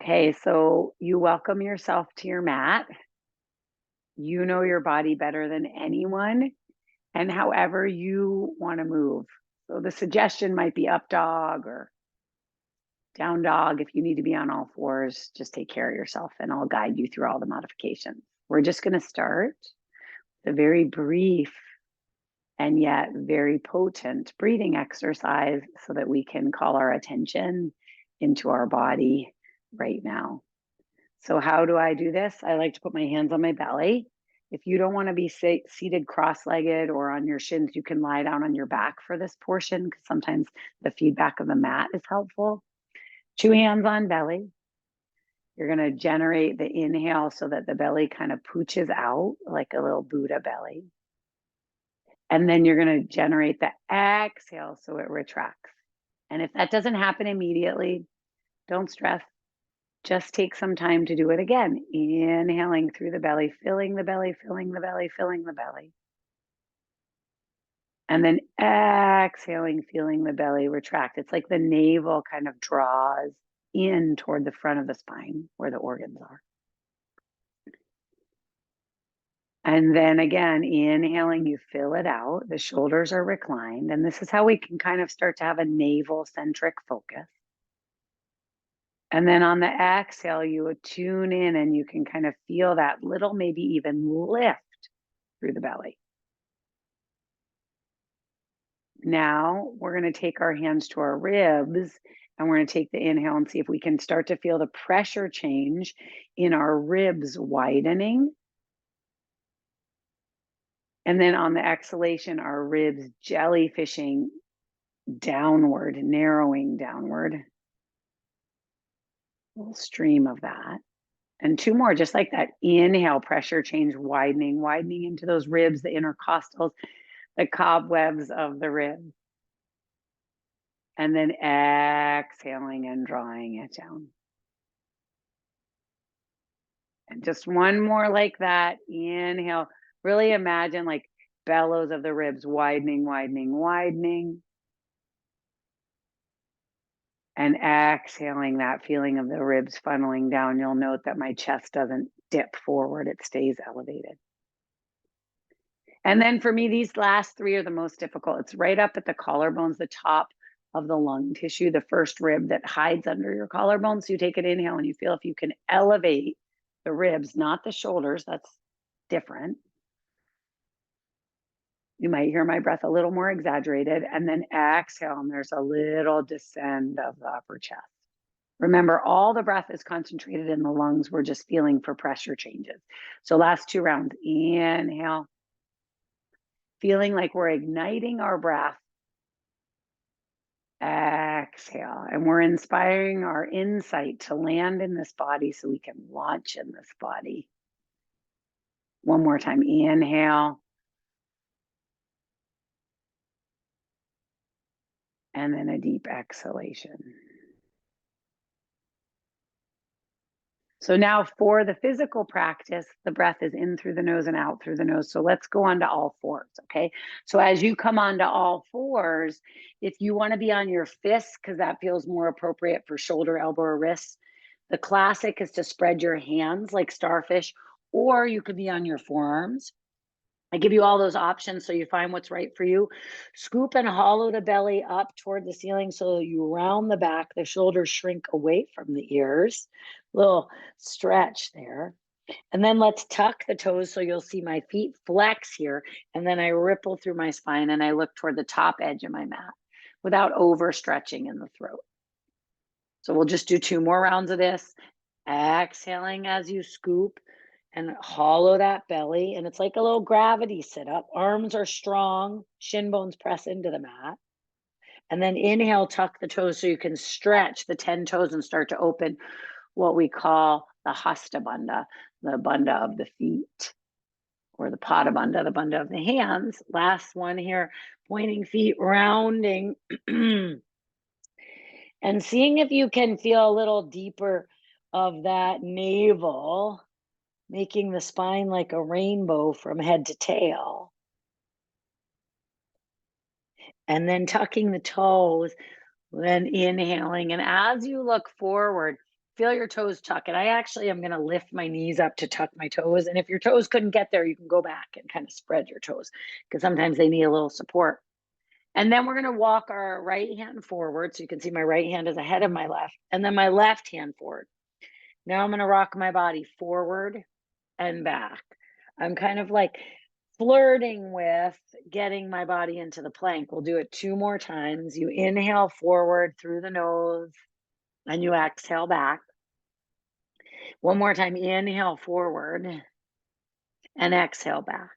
Okay, so you welcome yourself to your mat. You know your body better than anyone, and however you want to move. So the suggestion might be up dog or down dog. If you need to be on all fours, just take care of yourself and I'll guide you through all the modifications. We're just going to start with a very brief and yet very potent breathing exercise so that we can call our attention into our body right now. So how do I do this? I like to put my hands on my belly. If you don't want to be seated cross-legged or on your shins, you can lie down on your back for this portion because sometimes the feedback of the mat is helpful. 2 hands on belly. You're going to generate the inhale so that the belly kind of pooches out like a little Buddha belly. And then you're going to generate the exhale so it retracts. And if that doesn't happen immediately, don't stress. Just take some time to do it again. Inhaling through the belly, filling the belly, filling the belly, filling the belly. And then exhaling, feeling the belly retract. It's like the navel kind of draws in toward the front of the spine where the organs are. And then again, inhaling, you fill it out. The shoulders are reclined. And this is how we can kind of start to have a navel-centric focus. And then on the exhale, you would tune in and you can kind of feel that little, maybe even lift through the belly. Now we're going to take our hands to our ribs and we're going to take the inhale and see if we can start to feel the pressure change in our ribs widening. And then on the exhalation, our ribs jellyfishing downward, narrowing downward. A little stream of that. And 2 more, just like that. Inhale, pressure change, widening, widening into those ribs, the intercostals, the cobwebs of the ribs. And then exhaling and drawing it down. And just 1 more like that. Inhale, really imagine like bellows of the ribs widening, widening, widening. And exhaling that feeling of the ribs funneling down. You'll note that my chest doesn't dip forward, it stays elevated. And then for me, these last 3 are the most difficult. It's right up at the collarbones, the top of the lung tissue, the first rib that hides under your collarbone. So you take an inhale and you feel if you can elevate the ribs, not the shoulders, that's different. You might hear my breath a little more exaggerated, and then exhale, and there's a little descend of the upper chest. Remember, all the breath is concentrated in the lungs. We're just feeling for pressure changes. So last 2 rounds, inhale, feeling like we're igniting our breath. Exhale, and we're inspiring our insight to land in this body so we can launch in this body. 1 more time, inhale. And then a deep exhalation. So now for the physical practice, the breath is in through the nose and out through the nose. So let's go on to all fours, okay? So as you come on to all fours, if you want to be on your fists, because that feels more appropriate for shoulder, elbow, or wrists, the classic is to spread your hands like starfish, or you could be on your forearms. I give you all those options so you find what's right for you. Scoop and hollow the belly up toward the ceiling so you round the back, the shoulders shrink away from the ears. Little stretch there. And then let's tuck the toes so you'll see my feet flex here. And then I ripple through my spine and I look toward the top edge of my mat without overstretching in the throat. So we'll just do 2 more rounds of this. Exhaling as you scoop and hollow that belly. And it's like a little gravity sit up. Arms are strong, shin bones press into the mat. And then inhale, tuck the toes so you can stretch the 10 toes and start to open what we call the hasta bandha, the bandha of the feet, or the pada bandha, the bandha of the hands. Last one here, pointing feet, rounding, and seeing if you can feel a little deeper of that navel, making the spine like a rainbow from head to tail. And then tucking the toes, then inhaling. And as you look forward, feel your toes tuck. And I actually am going to lift my knees up to tuck my toes. And if your toes couldn't get there, you can go back and kind of spread your toes because sometimes they need a little support. And then we're going to walk our right hand forward. So you can see my right hand is ahead of my left, and then my left hand forward. Now I'm going to rock my body forward and back. I'm kind of like flirting with getting my body into the plank. We'll do it 2 more times. You inhale forward through the nose and you exhale back. One more time, inhale forward and exhale back.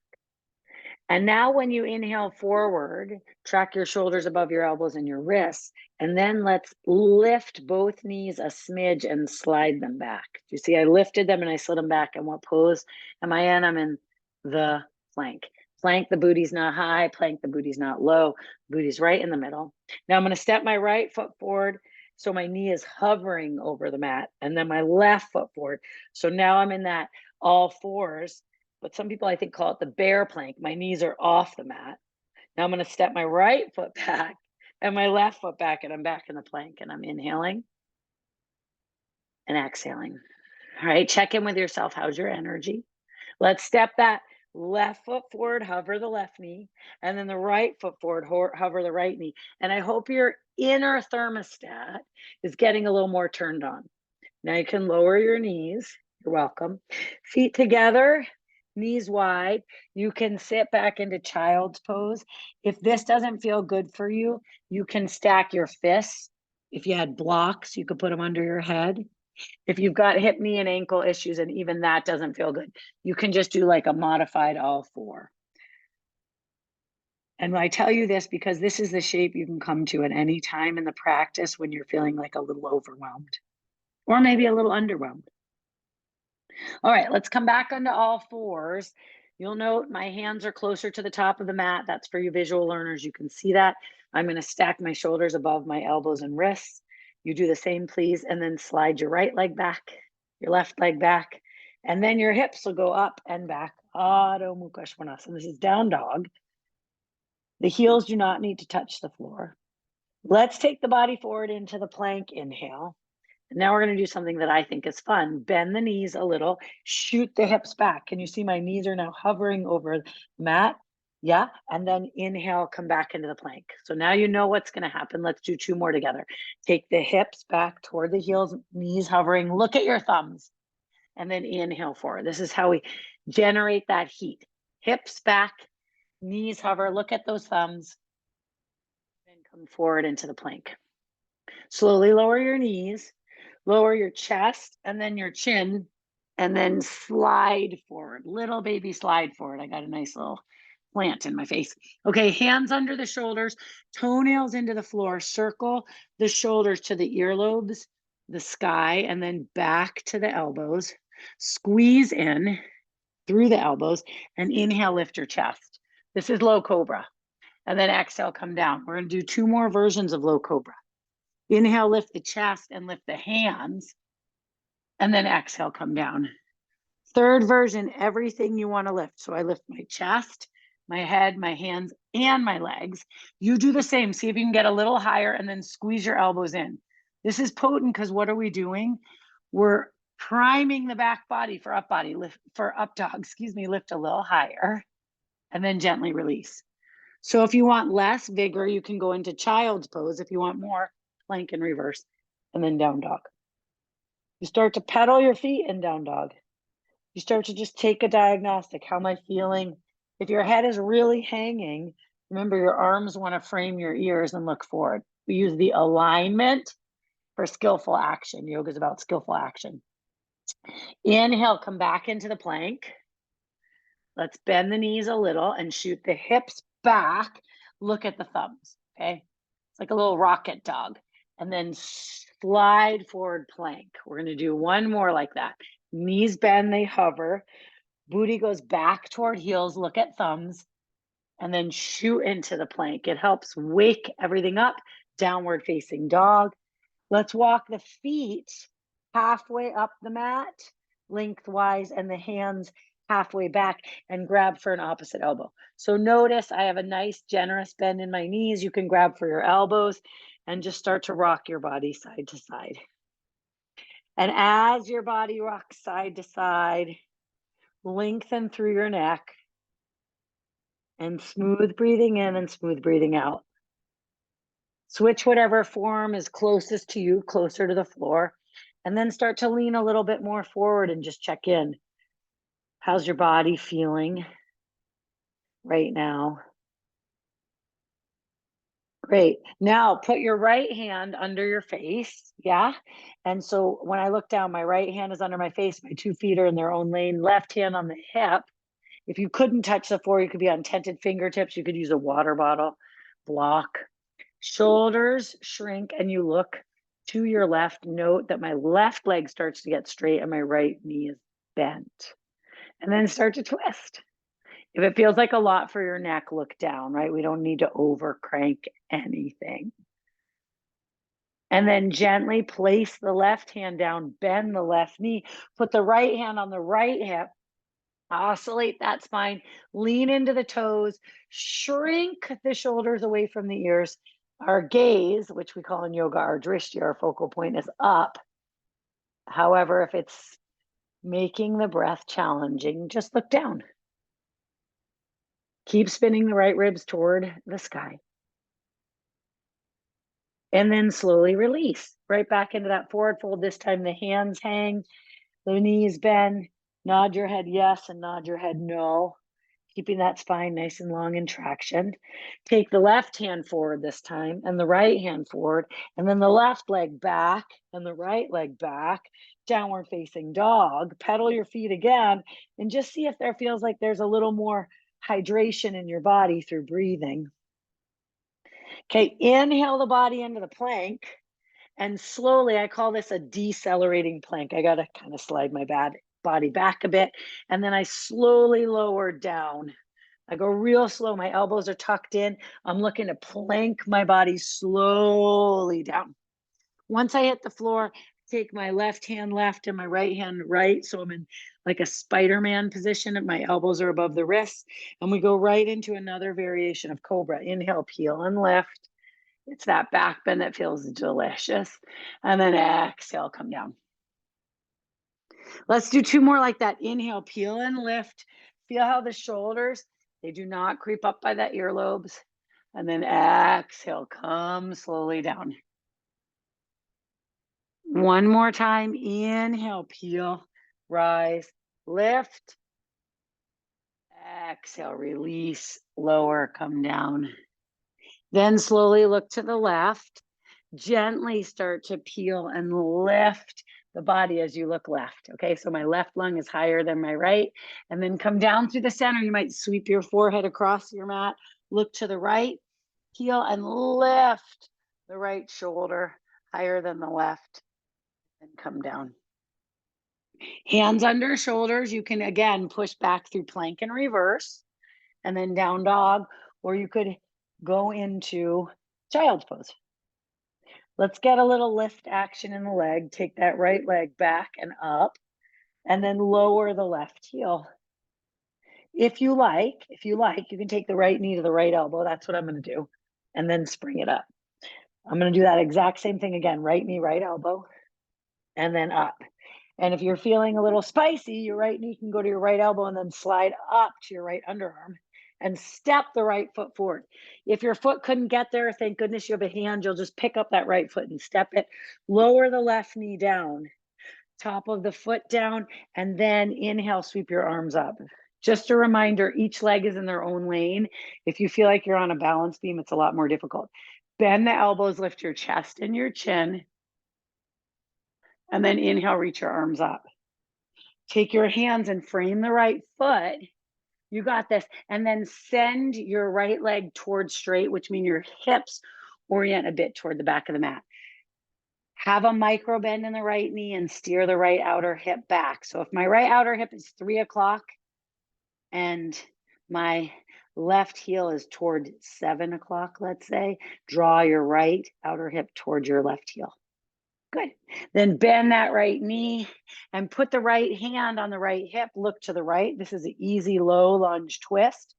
And now when you inhale forward, track your shoulders above your elbows and your wrists. And then let's lift both knees a smidge and slide them back. You see, I lifted them and I slid them back. And what pose am I in? I'm in the plank. Plank, the booty's not high. Plank, the booty's not low. Booty's right in the middle. Now I'm going to step my right foot forward so my knee is hovering over the mat. And then my left foot forward. So now I'm in that all fours. But some people, I think, call it the bear plank. My knees are off the mat. Now I'm going to step my right foot back and my left foot back, and I'm back in the plank, and I'm inhaling and exhaling. All right, check in with yourself. How's your energy? Let's step that left foot forward, hover the left knee, and then the right foot forward, hover the right knee. And I hope your inner thermostat is getting a little more turned on. Now you can lower your knees. You're welcome. Feet together. Knees wide. You can sit back into child's pose. If this doesn't feel good for you, you can stack your fists. If you had blocks, you could put them under your head. If you've got hip, knee, and ankle issues, and even that doesn't feel good, you can just do like a modified all four. And I tell you this because this is the shape you can come to at any time in the practice when you're feeling like a little overwhelmed or maybe a little underwhelmed. All right, let's come back onto all fours. You'll note my hands are closer to the top of the mat. That's for you visual learners. You can see that. I'm going to stack my shoulders above my elbows and wrists. You do the same, please, and then slide your right leg back, your left leg back, and then your hips will go up and back. Adho Mukha Svanasana. This is down dog. The heels do not need to touch the floor. Let's take the body forward into the plank. Inhale. Now we're going to do something that I think is fun. Bend the knees a little, shoot the hips back. Can you see my knees are now hovering over the mat? Yeah. And then inhale, come back into the plank. So now you know what's going to happen. Let's do 2 more together. Take the hips back toward the heels, knees hovering. Look at your thumbs. And then inhale forward. This is how we generate that heat. Hips back, knees hover. Look at those thumbs. Then come forward into the plank. Slowly lower your knees. Lower your chest and then your chin, and then slide forward. Little baby slide forward. I got a nice little plant in my face. Okay, hands under the shoulders, toenails into the floor. Circle the shoulders to the earlobes, the sky, and then back to the elbows. Squeeze in through the elbows and inhale, lift your chest. This is low cobra. And then exhale, come down. We're going to do 2 more versions of low cobra. Inhale, lift the chest and lift the hands. And then exhale, come down. Third version, everything you want to lift. So I lift my chest, my head, my hands, and my legs. You do the same. See if you can get a little higher and then squeeze your elbows in. This is potent because what are we doing? We're priming the back body for up body, lift for up dog, lift a little higher and then gently release. So if you want less vigor, you can go into child's pose. If you want more, plank and reverse, and then down dog. You start to pedal your feet in down dog. You start to just take a diagnostic. How am I feeling? If your head is really hanging, remember your arms want to frame your ears and look forward. We use the alignment for skillful action. Yoga is about skillful action. Inhale, come back into the plank. Let's bend the knees a little and shoot the hips back. Look at the thumbs, okay? It's like a little rocket dog. And then slide forward plank. We're going to do 1 more like that. Knees bend, they hover. Booty goes back toward heels. Look at thumbs. And then shoot into the plank. It helps wake everything up. Downward facing dog. Let's walk the feet halfway up the mat, lengthwise, and the hands halfway back and grab for an opposite elbow. So notice I have a nice generous bend in my knees. You can grab for your elbows and just start to rock your body side to side. And as your body rocks side to side, lengthen through your neck and smooth breathing in and smooth breathing out. Switch whatever form is closest to you, closer to the floor, and then start to lean a little bit more forward and just check in. How's your body feeling right now? Great. Now put your right hand under your face. Yeah. And so when I look down, my right hand is under my face. My 2 feet are in their own lane. Left hand on the hip. If you couldn't touch the floor, you could be on tented fingertips. You could use a water bottle block. Shoulders shrink and you look to your left. Note that my left leg starts to get straight and my right knee is bent. And then start to twist. If it feels like a lot for your neck, look down, right? We don't need to over crank anything. And then gently place the left hand down, bend the left knee, put the right hand on the right hip, oscillate that spine, lean into the toes, shrink the shoulders away from the ears. Our gaze, which we call in yoga our drishti, our focal point, is up. However, if it's making the breath challenging, just look down. Keep spinning the right ribs toward the sky. And then slowly release right back into that forward fold. This time the hands hang, the knees bend, nod your head yes and nod your head no, keeping that spine nice and long in traction. Take the left hand forward this time and the right hand forward, and then the left leg back and the right leg back, downward facing dog. Pedal your feet again and just see if there feels like there's a little more hydration in your body through breathing. Okay, inhale the body into the plank. And slowly, I call this a decelerating plank. I got to kind of slide my body back a bit. And then I slowly lower down. I go real slow. My elbows are tucked in. I'm looking to plank my body slowly down. Once I hit the floor, take my left hand left and my right hand right. So I'm in like a Spider-Man position and my elbows are above the wrists. And we go right into another variation of Cobra. Inhale, peel and lift. It's that back bend that feels delicious. And then exhale, come down. Let's do 2 more like that. Inhale, peel and lift. Feel how the shoulders, they do not creep up by the earlobes. And then exhale, come slowly down. One more time. Inhale, peel, rise, lift. Exhale, release, lower, come down. Then slowly look to the left. Gently start to peel and lift the body as you look left. Okay, so my left lung is higher than my right. And then come down through the center. You might sweep your forehead across your mat. Look to the right, peel and lift the right shoulder higher than the left. And come down. Hands under shoulders. You can again push back through plank and reverse. And then down dog, or you could go into child's pose. Let's get a little lift action in the leg. Take that right leg back and up, and then lower the left heel. If you like, you can take the right knee to the right elbow. That's what I'm going to do. And then spring it up. I'm going to do that exact same thing again. Right knee, right elbow, and then up. And if you're feeling a little spicy, your right knee can go to your right elbow and then slide up to your right underarm and step the right foot forward. If your foot couldn't get there, thank goodness you have a hand. You'll just pick up that right foot and step it. Lower the left knee down, top of the foot down, and then inhale, sweep your arms up. Just a reminder, each leg is in their own lane. If you feel like you're on a balance beam, it's a lot more difficult. Bend the elbows, lift your chest and your chin. And then inhale, reach your arms up. Take your hands and frame the right foot. You got this. And then send your right leg towards straight, which means your hips orient a bit toward the back of the mat. Have a micro bend in the right knee and steer the right outer hip back. So if my right outer hip is 3 o'clock and my left heel is toward 7 o'clock, let's say, draw your right outer hip towards your left heel. Good. Then bend that right knee and put the right hand on the right hip. Look to the right. This is an easy low lunge twist.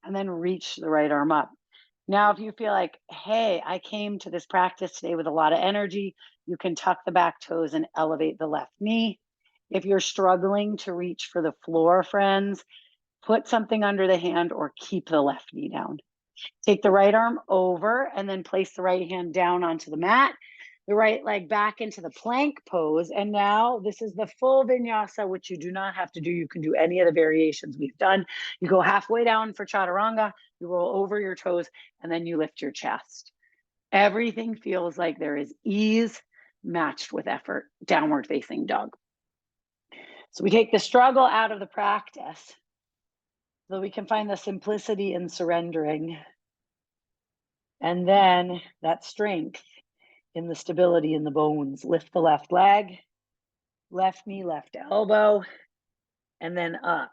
And then reach the right arm up. Now, if you feel like, hey, I came to this practice today with a lot of energy, you can tuck the back toes and elevate the left knee. If you're struggling to reach for the floor, friends, put something under the hand or keep the left knee down. Take the right arm over and then place the right hand down onto the mat, the right leg back into the plank pose. And now this is the full vinyasa, which you do not have to do. You can do any of the variations we've done. You go halfway down for chaturanga, you roll over your toes, and then you lift your chest. Everything feels like there is ease matched with effort, downward facing dog. So we take the struggle out of the practice so we can find the simplicity in surrendering. And then that strength in the stability in the bones. Lift the left leg, left knee, left elbow, and then up.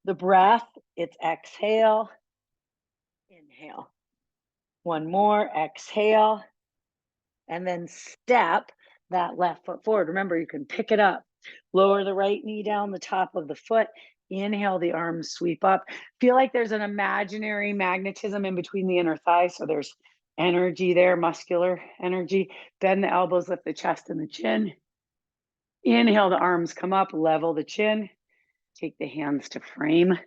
The breath, it's exhale, inhale. One more, exhale, and then step that left foot forward. Remember, you can pick it up. Lower the right knee down the top of the foot. Inhale, the arms sweep up. Feel like there's an imaginary magnetism in between the inner thighs. So there's energy there, muscular energy. Bend the elbows, lift the chest and the chin. Inhale, the arms come up, level the chin. Take the hands to frame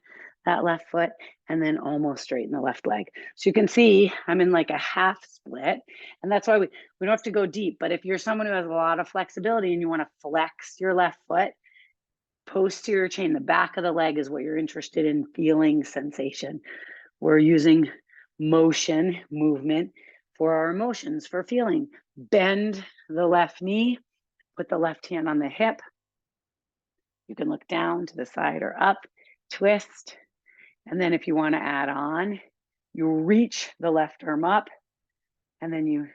that left foot and then almost straighten the left leg. So you can see I'm in like a half split. And that's why we don't have to go deep. But if you're someone who has a lot of flexibility and you want to flex your left foot, posterior chain, the back of the leg is what you're interested in, feeling sensation. We're using motion, movement for our emotions, for feeling. Bend the left knee, put the left hand on the hip. You can look down to the side or up, twist. And then if you want to add on, you reach the left arm up and then you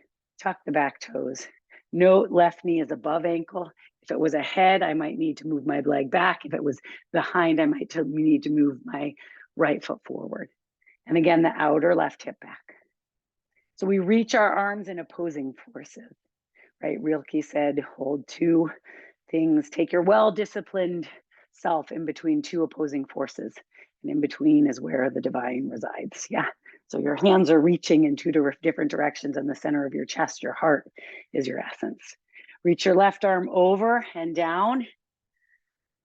tuck the back toes. Note left knee is above ankle. If it was ahead, I might need to move my leg back. If it was behind, I might need to move my right foot forward. And again, the outer left hip back. So we reach our arms in opposing forces, right? Rilke said, hold two things. Take your well-disciplined self in between two opposing forces. And in between is where the divine resides. Yeah. So your hands are reaching in two different directions, and the center of your chest, your heart, is your essence. Reach your left arm over and down.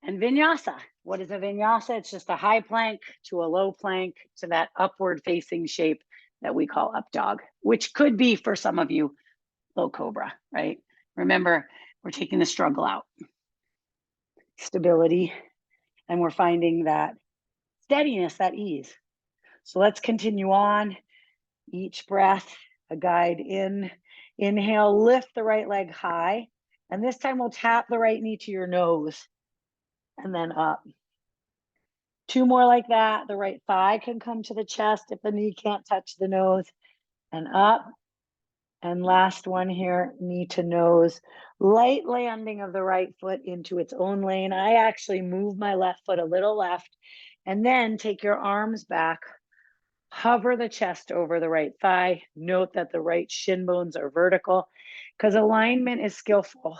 And vinyasa. What is a vinyasa? It's just a high plank to a low plank to that upward facing shape that we call up dog, which could be for some of you low cobra, right? Remember, we're taking the struggle out. Stability, and we're finding that steadiness, that ease. So let's continue on. Each breath, a guide in. Inhale, lift the right leg high. And this time we'll tap the right knee to your nose and then up. Two more like that. The right thigh can come to the chest if the knee can't touch the nose, and up. And last one here, knee to nose. Light landing of the right foot into its own lane. I actually move my left foot a little left, and then take your arms back. Hover the chest over the right thigh. Note that the right shin bones are vertical because alignment is skillful.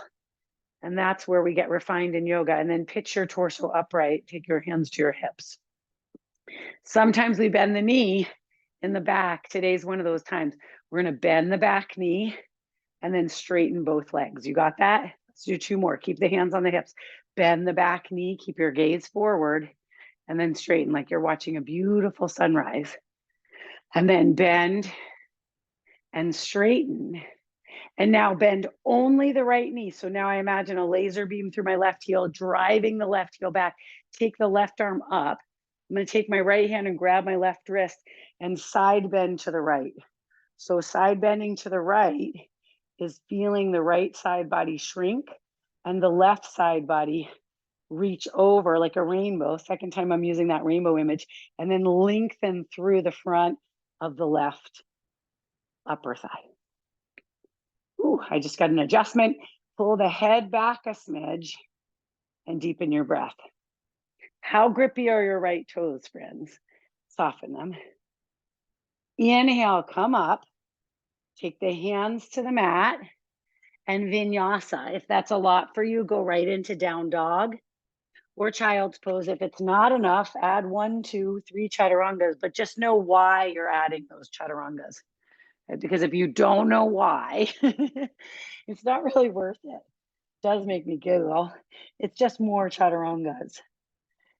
And that's where we get refined in yoga. And then pitch your torso upright. Take your hands to your hips. Sometimes we bend the knee in the back. Today's one of those times. We're going to bend the back knee and then straighten both legs. You got that? Let's do two more. Keep the hands on the hips. Bend the back knee. Keep your gaze forward and then straighten like you're watching a beautiful sunrise. And then bend and straighten. And now bend only the right knee. So now I imagine a laser beam through my left heel, driving the left heel back. Take the left arm up. I'm going to take my right hand and grab my left wrist and side bend to the right. So side bending to the right is feeling the right side body shrink and the left side body reach over like a rainbow. Second time I'm using that rainbow image, and then lengthen through the front of the left upper thigh. Ooh, I just got an adjustment. Pull the head back a smidge and deepen your breath. How grippy are your right toes, friends? Soften them. Inhale, come up. Take the hands to the mat and vinyasa. If that's a lot for you, go right into down dog. or child's pose. If it's not enough, add 1, 2, 3 chaturangas, but just know why you're adding those chaturangas. Because if you don't know why, it's not really worth it. It does make me giggle. It's just more chaturangas.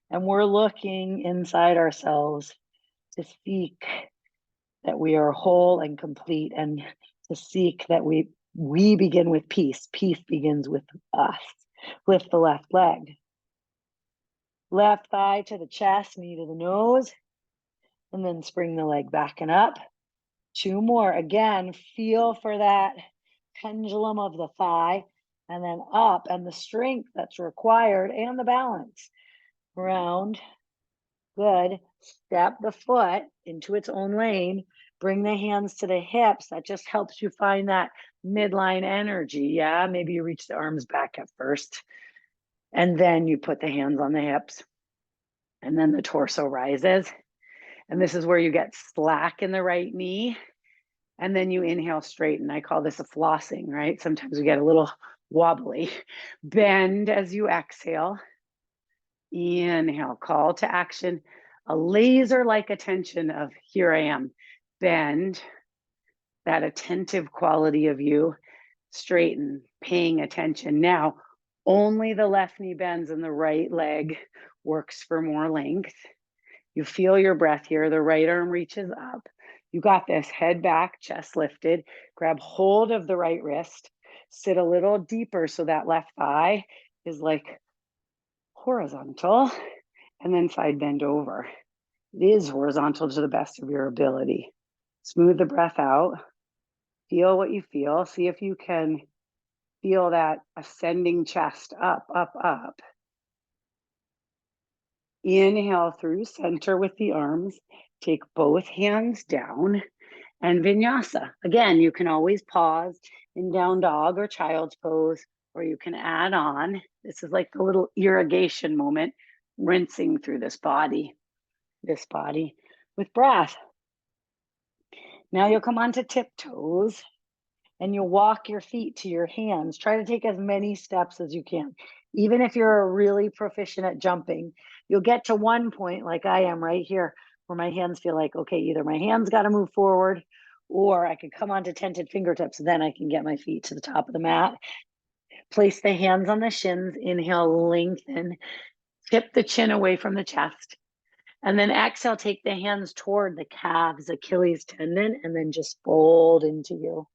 And we're looking inside ourselves to seek that we are whole and complete, and to seek that we begin with peace. Peace begins with us. Lift the left leg. Left thigh to the chest, knee to the nose, and then spring the leg back and up. 2 more. Again, feel for that pendulum of the thigh, and then up, and the strength that's required and the balance. Round. Good. Step the foot into its own lane. Bring the hands to the hips. That just helps you find that midline energy. Yeah, maybe you reach the arms back at first, and then you put the hands on the hips, and then the torso rises. And this is where you get slack in the right knee. And then you inhale, straighten. I call this a flossing, right? Sometimes we get a little wobbly. Bend as you exhale. Inhale, call to action, a laser-like attention of here I am. Bend, that attentive quality of you. Straighten, paying attention. Now, only the left knee bends and the right leg works for more length. You feel your breath here. The right arm reaches up. You got this. Head back, chest lifted. Grab hold of the right wrist. Sit a little deeper so that left thigh is like horizontal, and then side bend over. It is horizontal to the best of your ability. Smooth the breath out. Feel what you feel. See if you can feel that ascending chest up, up, up. Inhale through center with the arms. Take both hands down, and vinyasa. Again, you can always pause in down dog or child's pose, or you can add on. This is like the little irrigation moment, rinsing through this body with breath. Now you'll come onto tiptoes, and you'll walk your feet to your hands. Try to take as many steps as you can. Even if you're really proficient at jumping, you'll get to one point, like I am right here, where my hands feel like, okay, either my hands got to move forward, or I could come onto tented fingertips. Then I can get my feet to the top of the mat. Place the hands on the shins. Inhale, lengthen. Tip the chin away from the chest. And then exhale, take the hands toward the calves, Achilles tendon, and then just fold into you.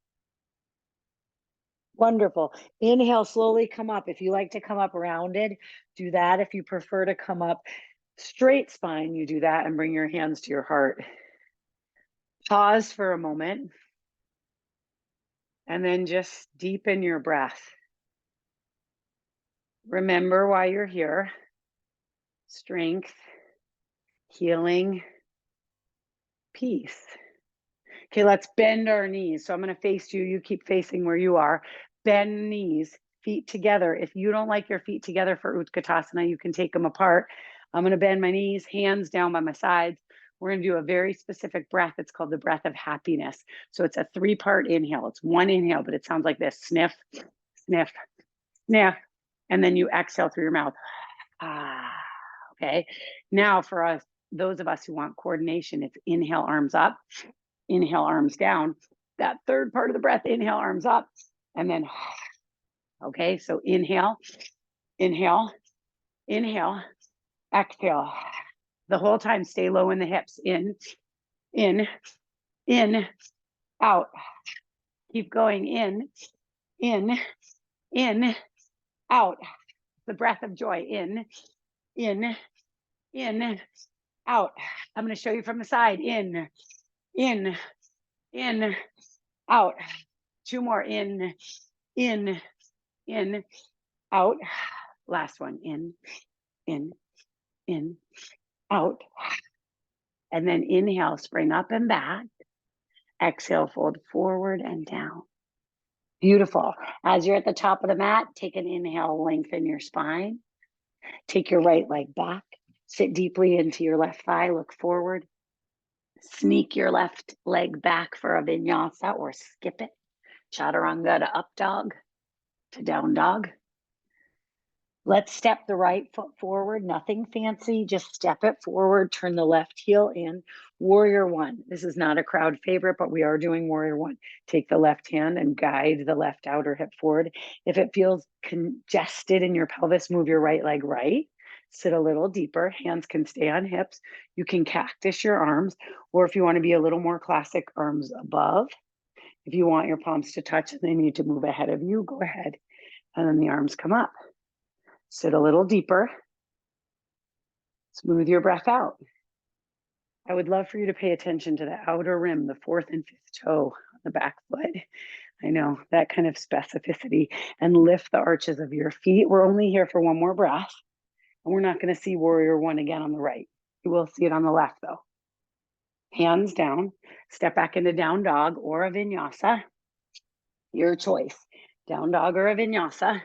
Wonderful. Inhale, slowly come up. If you like to come up rounded, do that. If you prefer to come up straight spine, you do that, and bring your hands to your heart. Pause for a moment, and then just deepen your breath. Remember why you're here. Strength, healing, peace. Okay, let's bend our knees. So I'm going to face you. You keep facing where you are. Bend knees, feet together. If you don't like your feet together for Utkatasana, you can take them apart. I'm going to bend my knees, hands down by my sides. We're going to do a very specific breath. It's called the breath of happiness. So it's a 3-part inhale. It's one inhale, but it sounds like this: sniff, sniff, sniff. And then you exhale through your mouth. Ah, okay. Now for us, those of us who want coordination, it's inhale, arms up. Inhale, arms down. That third part of the breath, inhale, arms up, and then, okay, so inhale, inhale, inhale, exhale. The whole time, stay low in the hips. In, out. Keep going. In, out. The breath of joy. In, out. I'm going to show you from the side. In, out. 2 more. In, out. Last one. In, out. And then inhale, spring up and back. Exhale, fold forward and down. Beautiful. As you're at the top of the mat, take an inhale, lengthen your spine. Take your right leg back. Sit deeply into your left thigh, look forward. Sneak your left leg back for a vinyasa, or skip it. Chaturanga to up dog to down dog. Let's step the right foot forward, nothing fancy, just step it forward, turn the left heel in. Warrior one. This is not a crowd favorite, but we are doing warrior one. Take the left hand and guide the left outer hip forward. If it feels congested in your pelvis, move your right leg right. Sit a little deeper. Hands can stay on hips. You can cactus your arms, or if you want to be a little more classic, arms above. If you want your palms to touch and they need to move ahead of you, go ahead. And then the arms come up. Sit a little deeper. Smooth your breath out. I would love for you to pay attention to the outer rim, the fourth and fifth toe on the back foot. I know that kind of specificity, and lift the arches of your feet. We're only here for one more breath, and we're not going to see warrior one again on the right. You will see it on the left though. Hands down, step back into down dog or a vinyasa. Your choice, down dog or a vinyasa.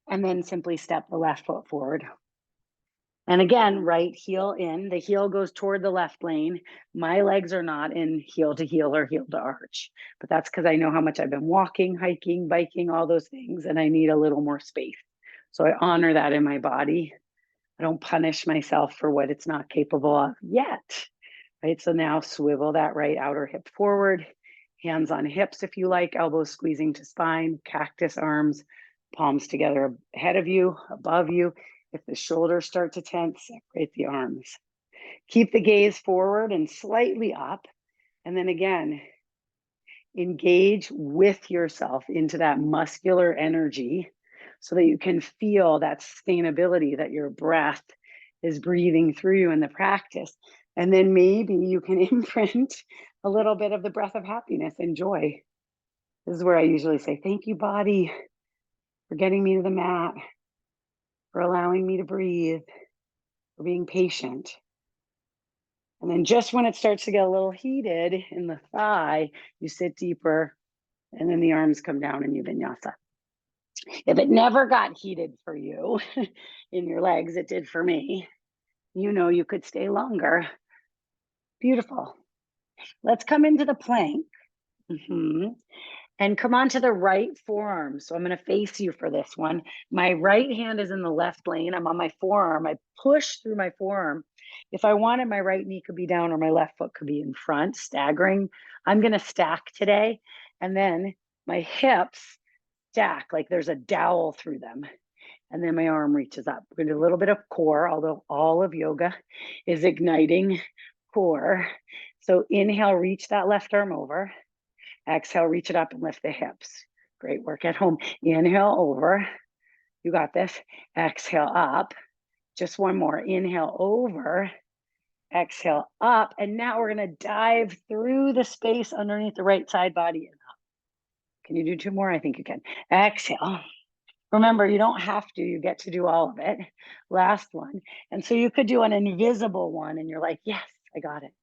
And then simply step the left foot forward. And again, right heel in. The heel goes toward the left lane. My legs are not in heel to heel or heel to arch, but that's because I know how much I've been walking, hiking, biking, all those things, and I need a little more space. So I honor that in my body. I don't punish myself for what it's not capable of yet, right? So now swivel that right outer hip forward, hands on hips if you like, elbows squeezing to spine, cactus arms, palms together ahead of you, above you. If the shoulders start to tense, separate the arms. Keep the gaze forward and slightly up. And then again, engage with yourself into that muscular energy so that you can feel that sustainability that your breath is breathing through you in the practice. And then maybe you can imprint a little bit of the breath of happiness and joy. This is where I usually say, thank you, body, for getting me to the mat, for allowing me to breathe, for being patient. And then just when it starts to get a little heated in the thigh, you sit deeper and then the arms come down and you vinyasa. If it never got heated for you in your legs, it did for me. You know you could stay longer. Beautiful. Let's come into the plank. And come onto the right forearm. So I'm going to face you for this one. My right hand is in the left lane. I'm on my forearm. I push through my forearm. If I wanted, my right knee could be down or my left foot could be in front, staggering. I'm going to stack today. And then my hips stack like there's a dowel through them. And then my arm reaches up. We're going to do a little bit of core, although all of yoga is igniting core. So inhale, reach that left arm over. Exhale, reach it up and lift the hips. Great work at home. Inhale over. You got this. Exhale up. Just one more. Inhale over. Exhale up. And now we're going to dive through the space underneath the right side body and up. Can you do two more? I think you can. Exhale. Remember, you don't have to. You get to do all of it. Last one. And so you could do an invisible one and you're like, yes, I got it.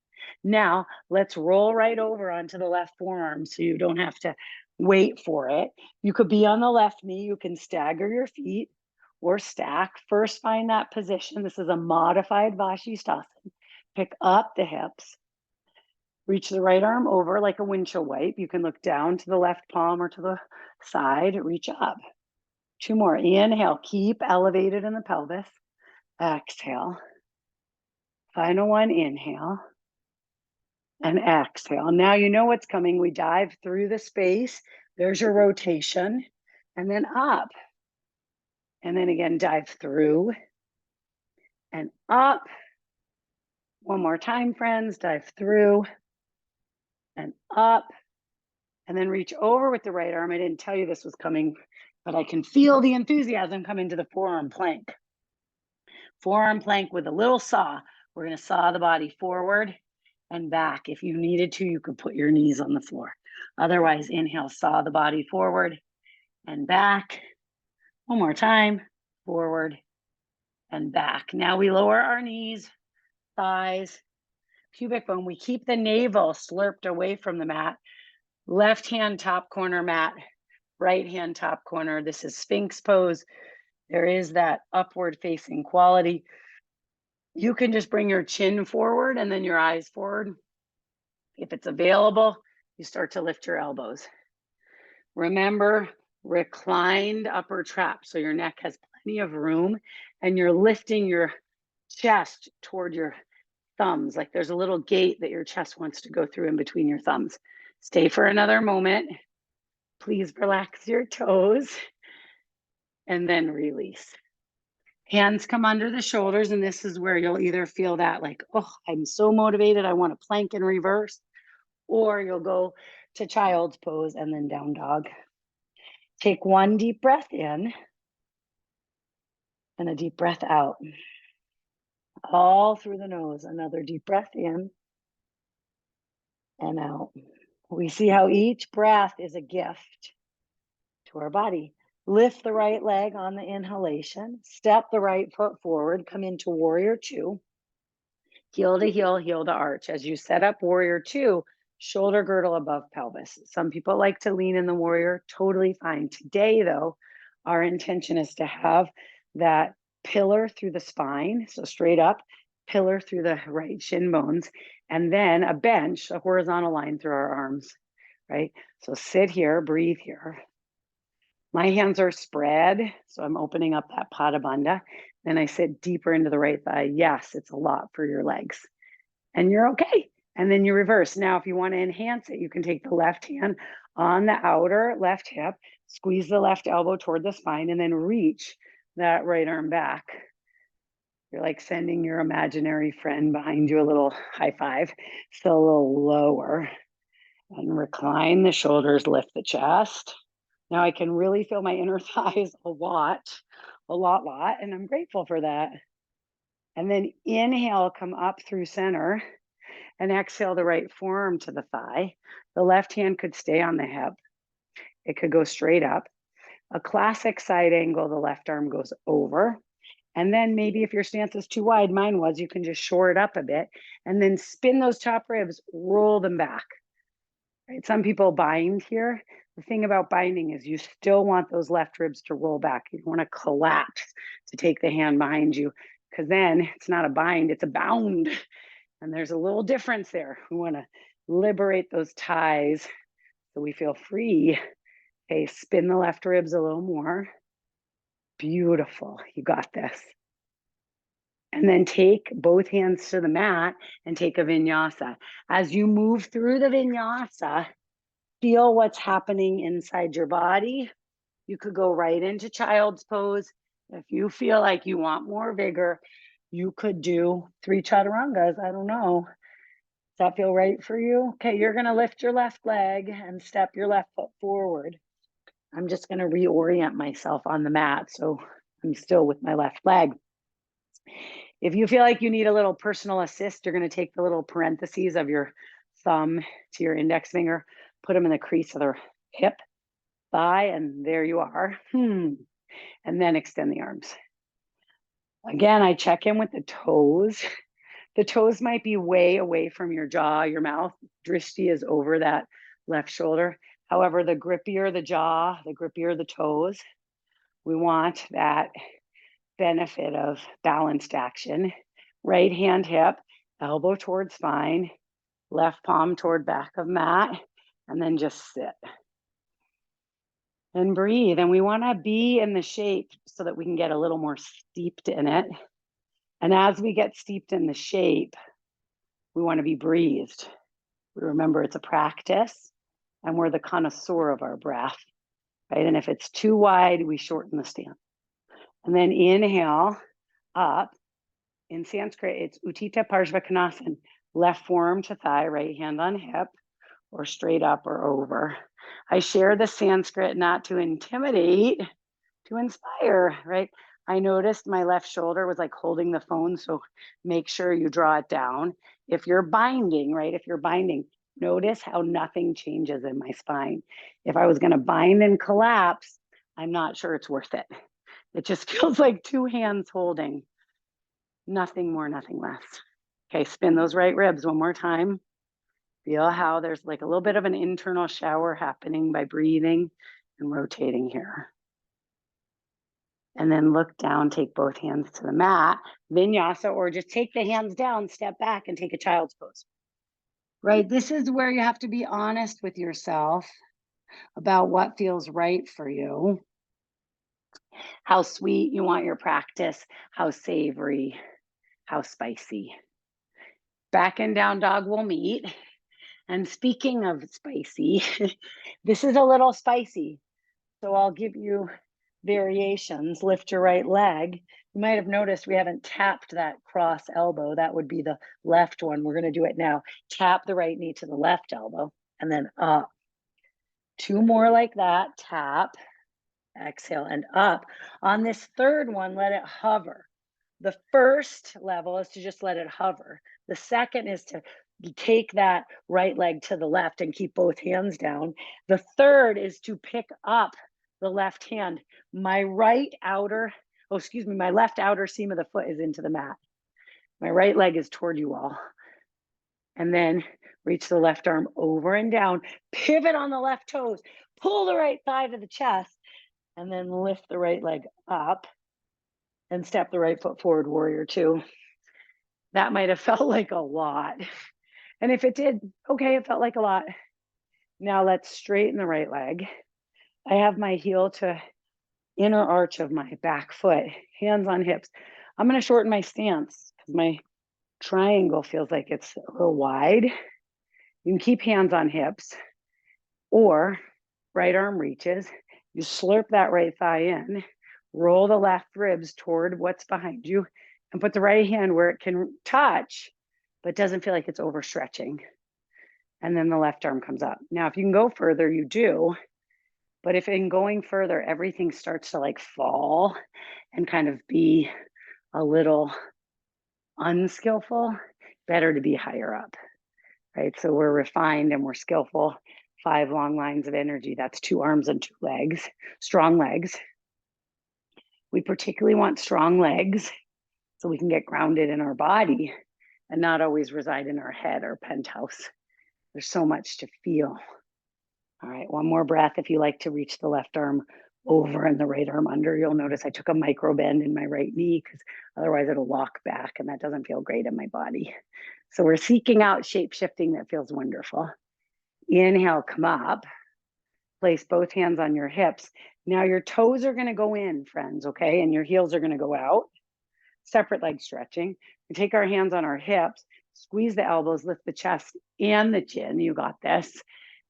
Now let's roll right over onto the left forearm so you don't have to wait for it. You could be on the left knee. You can stagger your feet or stack. First, find that position. This is a modified Vashisthasana. Pick up the hips. Reach the right arm over like a windshield wipe. You can look down to the left palm or to the side. Reach up. Two more. Inhale. Keep elevated in the pelvis. Exhale. Final one. Inhale. And exhale. Now you know what's coming. We dive through the space. There's your rotation. And then up. And then again, dive through and up. One more time, friends. Dive through and up. And then reach over with the right arm. I didn't tell you this was coming, but I can feel the enthusiasm come into the forearm plank. Forearm plank with a little saw. We're going to saw the body forward and back. If you needed to, you could put your knees on the floor. Otherwise, inhale, saw the body forward and back. One more time, forward and back. Now we lower our knees, thighs, pubic bone. We keep the navel slurped away from the mat. Left hand top corner mat, right hand top corner. This is Sphinx pose. There is that upward facing quality. You can just bring your chin forward and then your eyes forward. If it's available, you start to lift your elbows. Remember, reclined upper trap. So your neck has plenty of room and you're lifting your chest toward your thumbs. Like there's a little gate that your chest wants to go through in between your thumbs. Stay for another moment. Please relax your toes and then release. Hands come under the shoulders, and this is where you'll either feel that like, oh, I'm so motivated, I want to plank in reverse, or you'll go to child's pose and then down dog. Take one deep breath in and a deep breath out. All through the nose. Another deep breath in and out. We see how each breath is a gift to our body. Lift the right leg on the inhalation. Step the right foot forward. Come into warrior two. Heel to heel, heel to arch. As you set up warrior two, shoulder girdle above pelvis. Some people like to lean in the warrior, totally fine. Today, though, our intention is to have that pillar through the spine, so straight up, pillar through the right shin bones, and then a bench, a horizontal line through our arms, right? So sit here, breathe here. My hands are spread, so I'm opening up that pada bandha. Then I sit deeper into the right thigh. Yes, it's a lot for your legs. And you're okay. And then you reverse. Now, if you want to enhance it, you can take the left hand on the outer left hip, squeeze the left elbow toward the spine, and then reach that right arm back. You're like sending your imaginary friend behind you a little high five. So a little lower. And recline the shoulders, lift the chest. Now I can really feel my inner thighs a lot, and I'm grateful for that. And then inhale, come up through center, and exhale the right forearm to the thigh. The left hand could stay on the hip. It could go straight up. A classic side angle, the left arm goes over. And then maybe if your stance is too wide, mine was, you can just shore it up a bit and then spin those top ribs, roll them back. Right? Some people bind here. The thing about binding is you still want those left ribs to roll back. You don't want to collapse to take the hand behind you, because then it's not a bind, it's a bound. And there's a little difference there. We want to liberate those ties so we feel free. Okay, spin the left ribs a little more. Beautiful. You got this. And then take both hands to the mat and take a vinyasa. As you move through the vinyasa, feel what's happening inside your body. You could go right into child's pose. If you feel like you want more vigor, you could do 3 chaturangas. I don't know. Does that feel right for you? Okay, you're going to lift your left leg and step your left foot forward. I'm just going to reorient myself on the mat, so I'm still with my left leg. If you feel like you need a little personal assist, you're going to take the little parentheses of your thumb to your index finger, put them in the crease of the hip, thigh, and there you are. And then extend the arms. Again, I check in with the toes. The toes might be way away from your jaw, your mouth. Drishti is over that left shoulder. However, the grippier the jaw, the grippier the toes. We want that benefit of balanced action. Right hand hip, elbow toward spine, left palm toward back of mat, and then just sit. And breathe. And we want to be in the shape so that we can get a little more steeped in it. And as we get steeped in the shape, we want to be breathed. We remember it's a practice and we're the connoisseur of our breath, right? And if it's too wide, we shorten the stance. And then inhale up. In Sanskrit, it's Utthita Parshva, left forearm to thigh, right hand on hip, or straight up or over. I share the Sanskrit not to intimidate, to inspire, right? I noticed my left shoulder was like holding the phone, so make sure you draw it down. If you're binding, right? If you're binding, notice how nothing changes in my spine. If I was going to bind and collapse, I'm not sure it's worth it. It just feels like 2 hands holding. Nothing more, nothing less. Okay, spin those right ribs one more time. Feel how there's like a little bit of an internal shower happening by breathing and rotating here. And then look down, take both hands to the mat, vinyasa, or just take the hands down, step back and take a child's pose. Right, this is where you have to be honest with yourself about what feels right for you, how sweet you want your practice, how savory, how spicy. Back and down dog will meet. And speaking of spicy, this is a little spicy. So I'll give you variations. Lift your right leg. You might have noticed we haven't tapped that cross elbow. That would be the left one. We're going to do it now. Tap the right knee to the left elbow and then up. 2 more like that. Tap, exhale, and up. On this third one, let it hover. The first level is to just let it hover. The second is to take that right leg to the left and keep both hands down. The third is to pick up the left hand. My left outer seam of the foot is into the mat. My right leg is toward you all. And then reach the left arm over and down. Pivot on the left toes. Pull the right thigh to the chest. And then lift the right leg up and step the right foot forward, warrior 2. That might have felt like a lot. And if it did, okay, it felt like a lot. Now let's straighten the right leg. I have my heel to inner arch of my back foot, hands on hips. I'm going to shorten my stance because my triangle feels like it's a little wide. You can keep hands on hips or right arm reaches. You slurp that right thigh in, roll the left ribs toward what's behind you, and put the right hand where it can touch, but doesn't feel like it's overstretching. And then the left arm comes up. Now, if you can go further, you do. But if in going further, everything starts to like fall and kind of be a little unskillful, better to be higher up, right? So we're refined and we're skillful. 5 long lines of energy. That's 2 arms and 2 legs, strong legs. We particularly want strong legs so we can get grounded in our body and not always reside in our head or penthouse. There's so much to feel. All right, one more breath. If you like to reach the left arm over and the right arm under, you'll notice I took a micro bend in my right knee because otherwise it'll lock back and that doesn't feel great in my body. So we're seeking out shape shifting that feels wonderful. Inhale, come up. Place both hands on your hips. Now your toes are going to go in, friends, okay? And your heels are going to go out. Separate leg stretching. We take our hands on our hips, squeeze the elbows, lift the chest and the chin. You got this.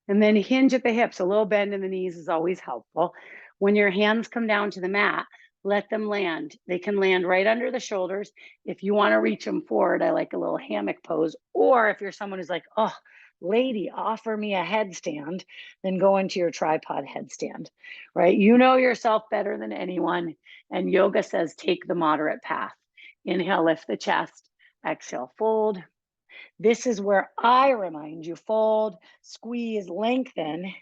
And then hinge at the hips. A little bend in the knees is always helpful. When your hands come down to the mat, let them land. They can land right under the shoulders. If you want to reach them forward, I like a little hammock pose. Or if you're someone who's like, oh, lady, offer me a headstand, then go into your tripod headstand, right? You know yourself better than anyone. And yoga says, take the moderate path. Inhale, lift the chest. Exhale, fold. This is where I remind you, fold, squeeze, lengthen.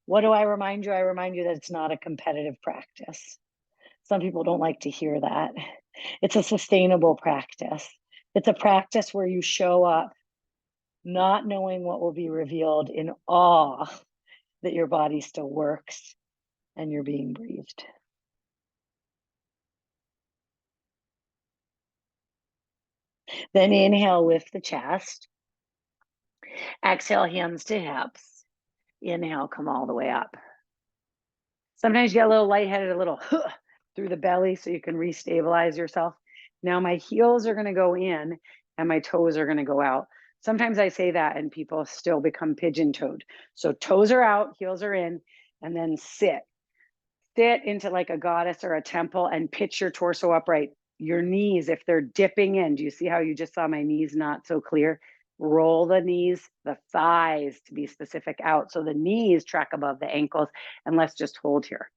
What do I remind you? I remind you that it's not a competitive practice. Some people don't like to hear that. It's a sustainable practice. It's a practice where you show up not knowing what will be revealed, in awe that your body still works and you're being breathed. Then inhale, lift the chest. Exhale, hands to hips. Inhale, come all the way up. Sometimes you get a little lightheaded, a little through the belly so you can restabilize yourself. Now my heels are going to go in and my toes are going to go out. Sometimes I say that and people still become pigeon-toed. So toes are out, heels are in, and then sit. Sit into like a goddess or a temple and pitch your torso upright. Your knees, if they're dipping in, do you see how you just saw my knees not so clear? Roll the knees, the thighs to be specific out. So the knees track above the ankles, and let's just hold here.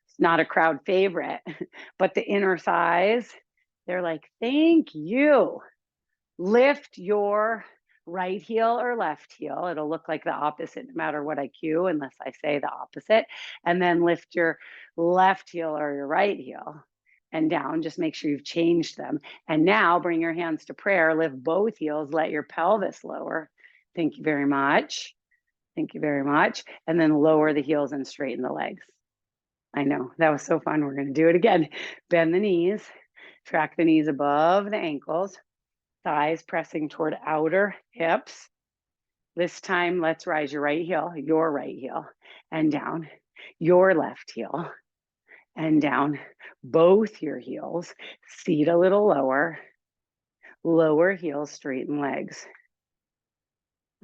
It's not a crowd favorite, but the inner thighs, they're like, thank you. Lift your right heel or left heel. It'll look like the opposite no matter what I cue, unless I say the opposite. And then lift your left heel or your right heel and down. Just make sure you've changed them. And now bring your hands to prayer. Lift both heels. Let your pelvis lower. Thank you very much. Thank you very much. And then lower the heels and straighten the legs. I know, that was so fun. We're going to do it again. Bend the knees. Track the knees above the ankles. Thighs pressing toward outer hips. This time, let's rise your right heel, and down, your left heel, and down, both your heels, seat a little lower, lower heels, straighten legs.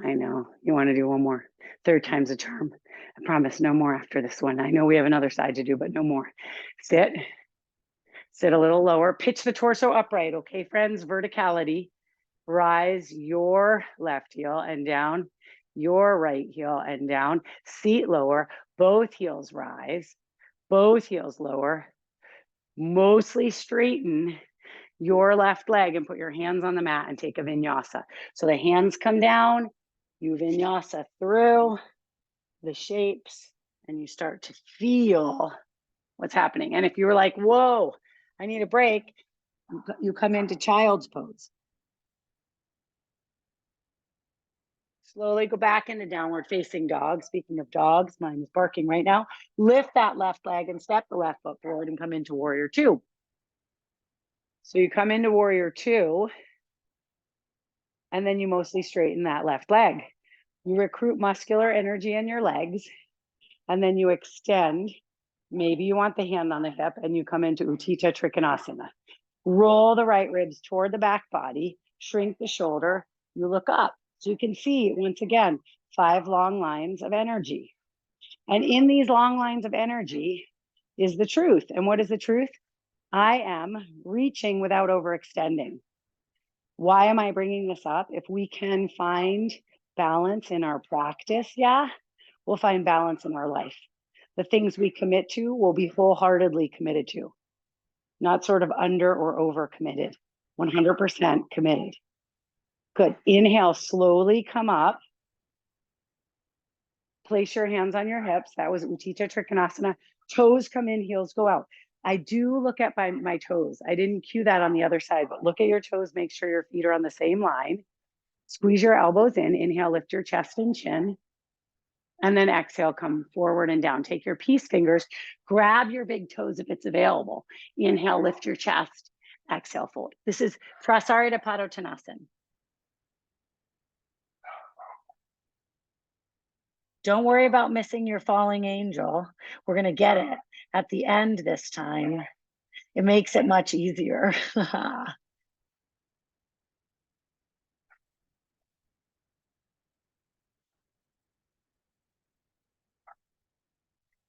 I know, you want to do one more. Third time's a charm. I promise no more after this one. I know we have another side to do, but no more. Sit a little lower, pitch the torso upright, okay, friends? Verticality. Rise your left heel and down, your right heel and down, seat lower, both heels rise, both heels lower, mostly straighten your left leg and put your hands on the mat and take a vinyasa. So the hands come down, you vinyasa through the shapes, and you start to feel what's happening. And if you were like, whoa, I need a break, you come into child's pose. Slowly go back into downward facing dog. Speaking of dogs, mine is barking right now. Lift that left leg and step the left foot forward and come into warrior two. So you come into warrior two, and then you mostly straighten that left leg. You recruit muscular energy in your legs, and then you extend. Maybe you want the hand on the hip, and you come into Utthita Trikonasana. Roll the right ribs toward the back body, shrink the shoulder, you look up. So you can see, once again, 5 long lines of energy. And in these long lines of energy is the truth. And what is the truth? I am reaching without overextending. Why am I bringing this up? If we can find balance in our practice, we'll find balance in our life. The things we commit to, will be wholeheartedly committed to, not sort of under or over committed, 100% committed. Good. Inhale, slowly come up. Place your hands on your hips. That was Utthita Trikonasana. Toes come in, heels go out. I do look at my toes. I didn't cue that on the other side, but look at your toes. Make sure your feet are on the same line. Squeeze your elbows in. Inhale, lift your chest and chin. And then exhale, come forward and down. Take your peace fingers. Grab your big toes if it's available. Inhale, lift your chest. Exhale, fold. This is Prasarita Padottanasana. Don't worry about missing your falling angel. We're going to get it at the end this time. It makes it much easier.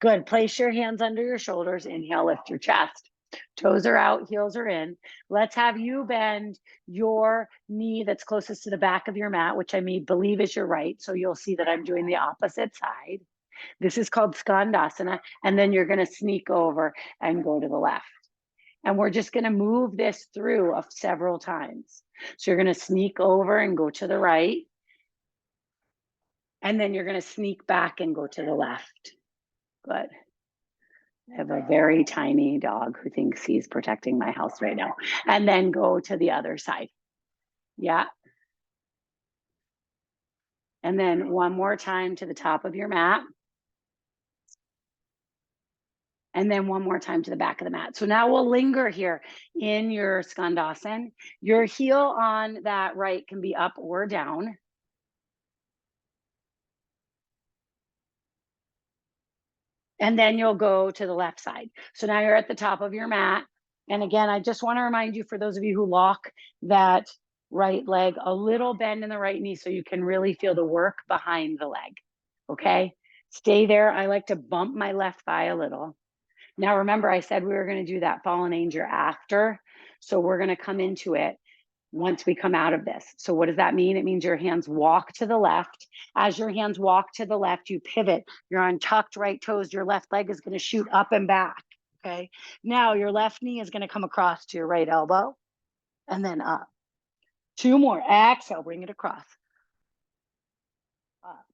Good. Place your hands under your shoulders. Inhale, lift your chest. Toes are out, heels are in. Let's have you bend your knee that's closest to the back of your mat, which I believe is your right. So you'll see that I'm doing the opposite side. This is called Skandasana. And then you're going to sneak over and go to the left. And we're just going to move this through several times. So you're going to sneak over and go to the right. And then you're going to sneak back and go to the left. Good. I have a very tiny dog who thinks he's protecting my house right now. And then go to the other side. Yeah. And then one more time to the top of your mat. And then one more time to the back of the mat. So now we'll linger here in your Skandasana. Your heel on that right can be up or down. And then you'll go to the left side. So now you're at the top of your mat. And again, I just want to remind you, for those of you who lock that right leg, a little bend in the right knee so you can really feel the work behind the leg. Okay, stay there. I like to bump my left thigh a little. Now, remember, I said we were going to do that fallen angel after. So we're going to come into it once we come out of this. So what does that mean? It means your hands walk to the left. As your hands walk to the left, you pivot. You're on tucked right toes. Your left leg is going to shoot up and back. Okay. Now your left knee is going to come across to your right elbow and then up. 2 more. Exhale, bring it across. Up.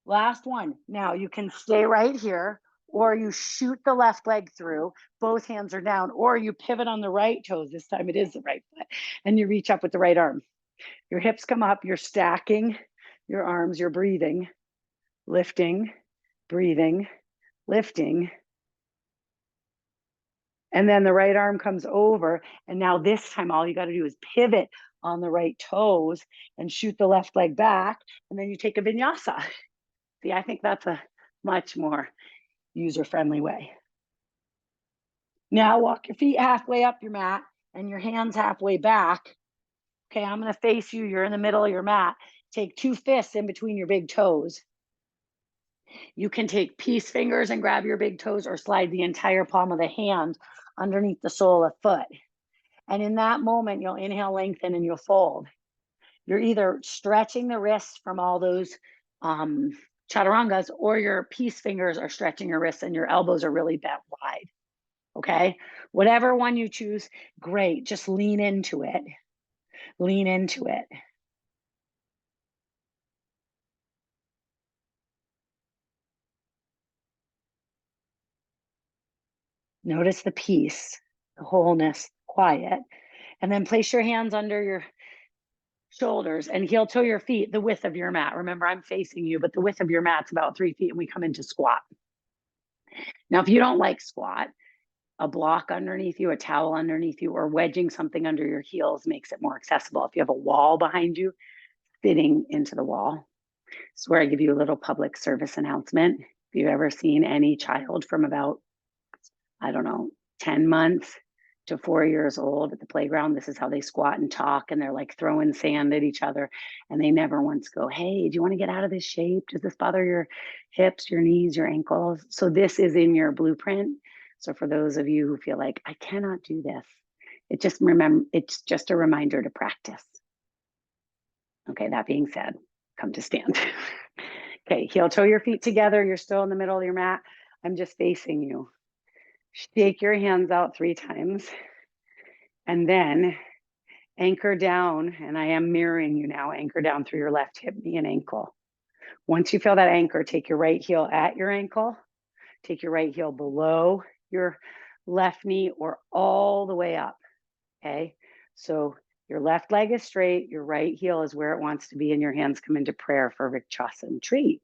Last one. Now you can stay right here, or you shoot the left leg through, both hands are down, or you pivot on the right toes. This time it is the right foot, and you reach up with the right arm. Your hips come up, you're stacking your arms, you're breathing, lifting, breathing, lifting. And then the right arm comes over. And now this time, all you got to do is pivot on the right toes and shoot the left leg back. And then you take a vinyasa. See, I think that's a much more user-friendly way. Now walk your feet halfway up your mat and your hands halfway back. Okay, I'm going to face you. You're in the middle of your mat. Take 2 fists in between your big toes. You can take peace fingers and grab your big toes or slide the entire palm of the hand underneath the sole of the foot. And in that moment, you'll inhale, lengthen, and you'll fold. You're either stretching the wrists from all those chaturangas, or your peace fingers are stretching your wrists and your elbows are really bent wide. Okay, whatever one you choose, great. Just lean into it. Lean into it. Notice the peace, the wholeness, quiet. And then place your hands under your shoulders and heel toe your feet the width of your mat. Remember, I'm facing you, but the width of your mat's about 3 feet, and we come into squat. Now, if you don't like squat, a block underneath you, a towel underneath you, or wedging something under your heels makes it more accessible. If you have a wall behind you, fitting into the wall. This is where I give you a little public service announcement. If you've ever seen any child from about, I don't know, 10 months to 4 years old at the playground, this is how they squat and talk, and they're like throwing sand at each other, and they never once go, hey, do you want to get out of this shape? Does this bother your hips, your knees, your ankles? So this is in your blueprint. So for those of you who feel like, I cannot do this, it's just a reminder to practice. Okay, that being said, come to stand. Okay, heel toe your feet together. You're still in the middle of your mat. I'm just facing you. Shake your hands out 3 times. And then anchor down, and I am mirroring you now, anchor down through your left hip, knee, and ankle. Once you feel that anchor, take your right heel at your ankle, take your right heel below your left knee or all the way up, okay? So your left leg is straight, your right heel is where it wants to be, and your hands come into prayer for Vrikshasana tree.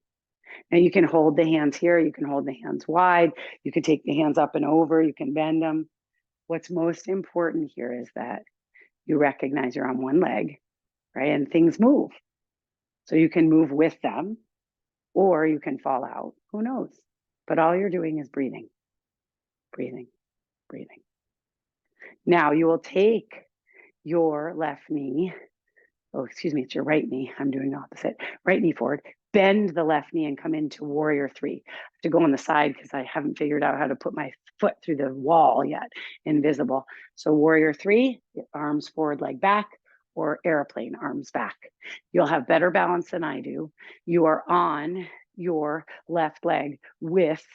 Now you can hold the hands here, you can hold the hands wide, you can take the hands up and over, you can bend them. What's most important here is that you recognize you're on one leg, right? And things move. So you can move with them or you can fall out. Who knows? But all you're doing is breathing, breathing, breathing. Now you will take your left knee. Oh, excuse me, it's your right knee. I'm doing the opposite. Right knee forward. Bend the left knee and come into warrior 3. I have to go on the side because I haven't figured out how to put my foot through the wall yet, invisible. So warrior 3, arms forward, leg back, or airplane, arms back. You'll have better balance than I do. You are on your left leg with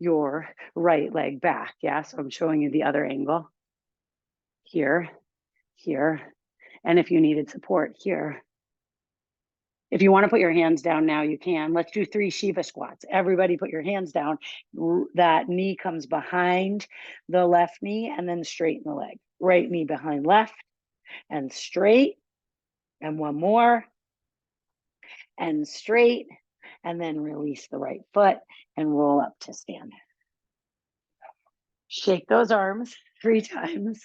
your right leg back. Yeah, so I'm showing you the other angle. Here, here. And if you needed support, here. If you want to put your hands down now, you can. Let's do 3 Shiva squats. Everybody put your hands down. That knee comes behind the left knee and then straighten the leg. Right knee behind left and straight. And one more. And straight. And then release the right foot and roll up to stand. Shake those arms 3 times.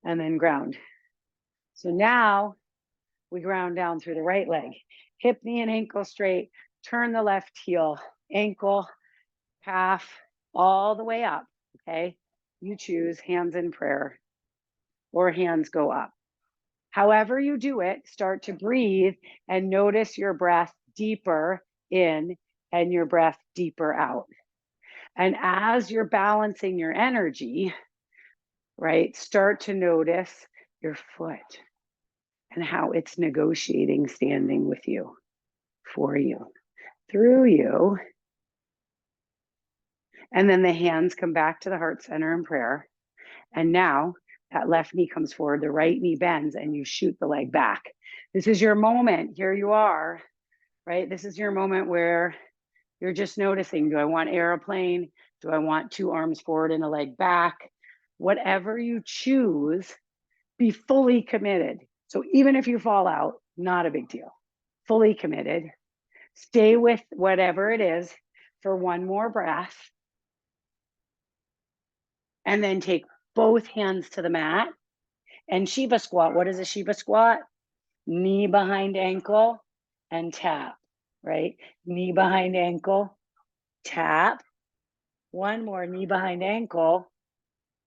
And then ground. So now we ground down through the right leg. Hip, knee, and ankle straight. Turn the left heel, ankle, calf, all the way up, okay? You choose hands in prayer or hands go up. However you do it, start to breathe and notice your breath deeper in and your breath deeper out. And as you're balancing your energy, right, start to notice your foot and how it's negotiating standing with you, for you, through you. And then the hands come back to the heart center in prayer. And now that left knee comes forward, the right knee bends, and you shoot the leg back. This is your moment. Here you are, right? This is your moment where you're just noticing, do I want airplane? Do I want 2 arms forward and a leg back? Whatever you choose, be fully committed. So even if you fall out, not a big deal. Fully committed. Stay with whatever it is for one more breath. And then take both hands to the mat And Shiva squat, what is a Shiva squat? Knee behind ankle and tap, right? Knee behind ankle, tap. One more, knee behind ankle,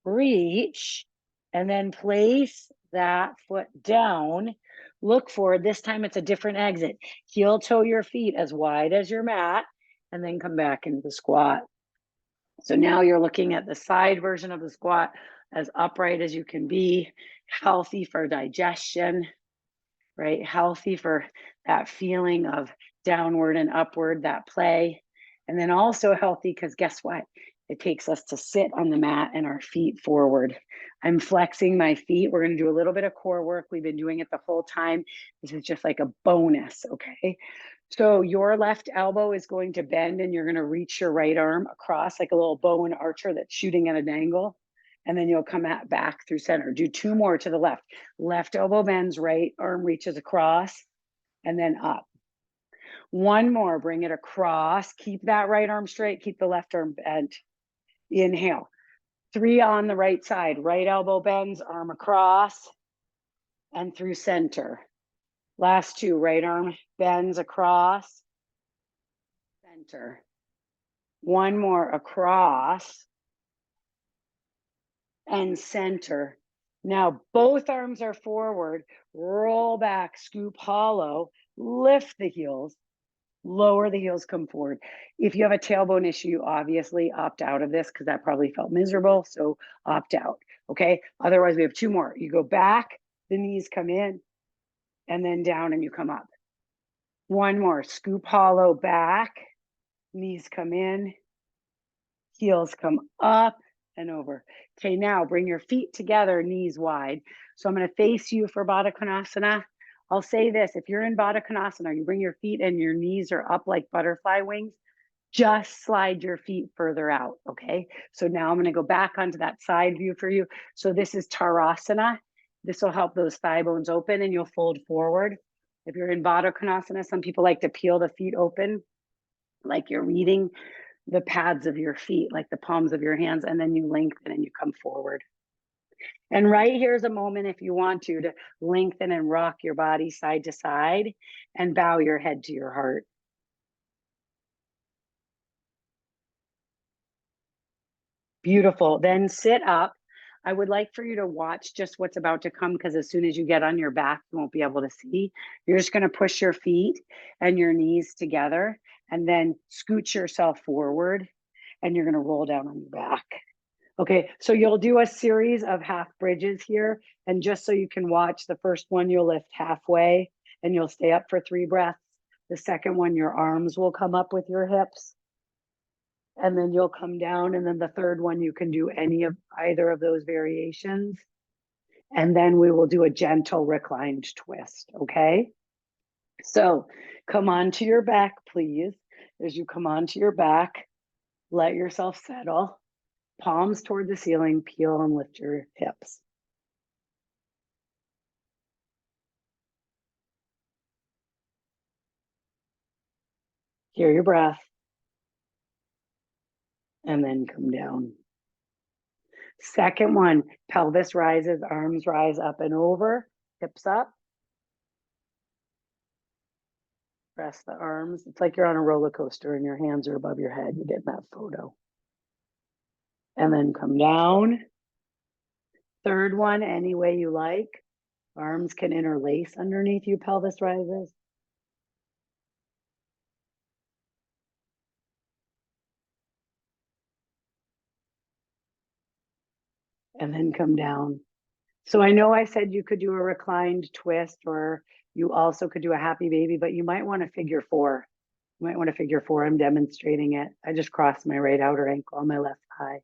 reach, and then place that foot down. Look for, this time it's a different exit. Heel toe your feet as wide as your mat, and then come back into the squat. So now you're looking at the side version of the squat, as upright as you can be, healthy for digestion, right? Healthy for that feeling of downward and upward, that play. And then also healthy because guess what? It takes us to sit on the mat and our feet forward. I'm flexing my feet. We're going to do a little bit of core work. We've been doing it the whole time. This is just like a bonus, okay? So your left elbow is going to bend and you're going to reach your right arm across like a little bow and archer that's shooting at an angle. And then you'll come back through center. Do two more to the left. Left elbow bends, right arm reaches across, and then up. One more, bring it across. Keep that right arm straight. Keep the left arm bent. Inhale. 3 on the right side. Right elbow bends, arm across, and through center. Last 2, right arm bends across, center. One more, across, and center. Now both arms are forward, roll back, scoop hollow, lift the heels, lower the heels, come forward. If you have a tailbone issue, obviously opt out of this because that probably felt miserable, so opt out, okay? Otherwise, we have 2 more. You go back, the knees come in, and then down and you come up. One more, scoop hollow back, knees come in, heels come up and over. Okay, now bring your feet together, knees wide. So I'm going to face you for Baddha Konasana. I'll say this, if you're in Baddha Konasana, you bring your feet and your knees are up like butterfly wings, just slide your feet further out, okay? So now I'm going to go back onto that side view for you. So this is Tarasana. This will help those thigh bones open and you'll fold forward. If you're in Baddha Konasana, some people like to peel the feet open, like you're reading the pads of your feet, like the palms of your hands, and then you lengthen and you come forward. And right here's a moment, if you want to lengthen and rock your body side to side and bow your head to your heart. Beautiful. Then sit up. I would like for you to watch just what's about to come because as soon as you get on your back, you won't be able to see. You're just going to push your feet and your knees together and then scoot yourself forward and you're going to roll down on your back. Okay, so you'll do a series of half bridges here. And just so you can watch, the first one you'll lift halfway and you'll stay up for 3 breaths. The second one, your arms will come up with your hips. And then you'll come down. And then the third one, you can do either of those variations. And then we will do a gentle reclined twist, okay? So come onto your back, please. As you come onto your back, let yourself settle. Palms toward the ceiling, peel and lift your hips. Hear your breath. And then come down. Second one, pelvis rises, arms rise up and over, hips up. Press the arms. It's like you're on a roller coaster and your hands are above your head. You get in that photo. And then come down. Third one, any way you like. Arms can interlace underneath you, pelvis rises. And then come down. So I know I said you could do a reclined twist or you also could do a happy baby, but you might want to figure 4. You might want to figure 4. I'm demonstrating it. I just crossed my right outer ankle on my left thigh.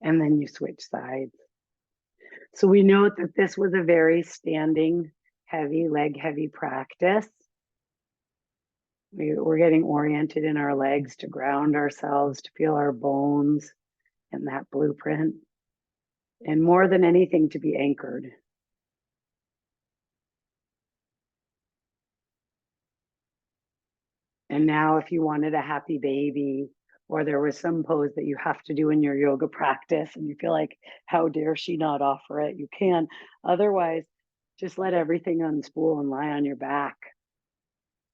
And then you switch sides. So we note that this was a very standing, heavy, leg heavy practice. We're getting oriented in our legs to ground ourselves, to feel our bones and that blueprint. And more than anything, to be anchored. And now if you wanted a happy baby, or there was some pose that you have to do in your yoga practice and you feel like, how dare she not offer it? You can. Otherwise, just let everything unspool and lie on your back.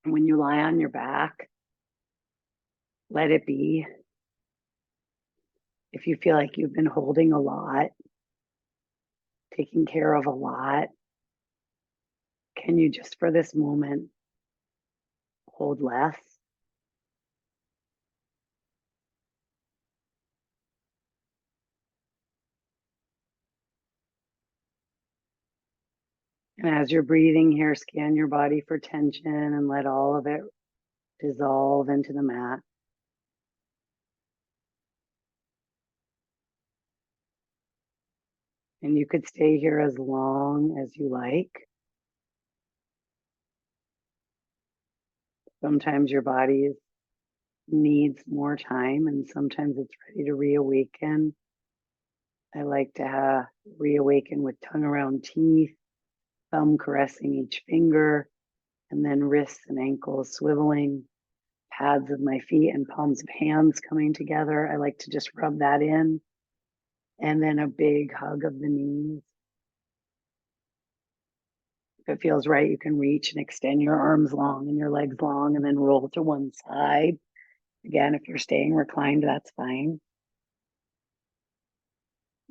And when you lie on your back, let it be. If you feel like you've been holding a lot, taking care of a lot, can you just for this moment hold less? And as you're breathing here, scan your body for tension and let all of it dissolve into the mat. And you could stay here as long as you like. Sometimes your body needs more time and sometimes it's ready to reawaken. I like to reawaken with tongue around teeth, thumb caressing each finger, and then wrists and ankles swiveling, pads of my feet and palms of hands coming together. I like to just rub that in, and then a big hug of the knees. If it feels right, you can reach and extend your arms long and your legs long and then roll to one side. Again, if you're staying reclined, that's fine.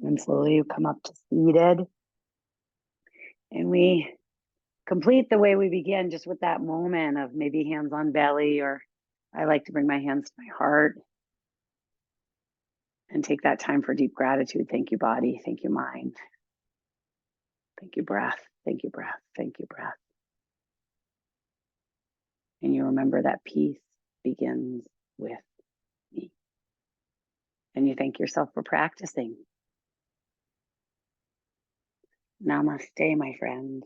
And slowly you come up to seated. And we complete the way we begin, just with that moment of maybe hands on belly, or I like to bring my hands to my heart and take that time for deep gratitude. Thank you, body. Thank you, mind. Thank you, breath. Thank you, breath. Thank you, breath. And you remember that peace begins with me. And you thank yourself for practicing. Namaste, my friends.